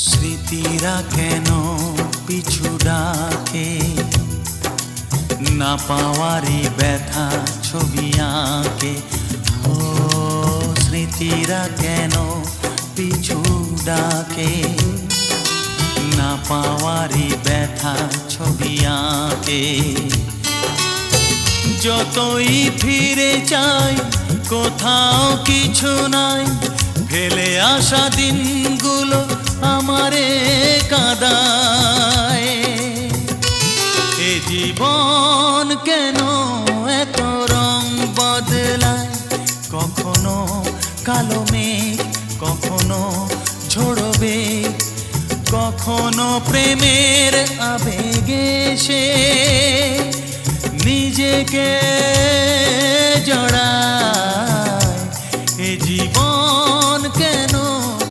স্মৃতিরা কেন পিছু ডাকে, না পাওয়ারই ব্যথা ছবি আঁকে। ও স্মৃতিরা কেন পিছু ডাকে, না পাওয়ারই ব্যথা ছবি আঁকে। যতই ফিরে চাই কোথাও কিছু নাই, ফেলে আসা দিনগুলো আমারে কাঁদায়। এ জীবন কেন এত রং বদলায়, কখনো কালো মেঘ, কখনো ঝোড়বে, কখনো প্রেমের আবেগে সে নিজেকে জড়ায়।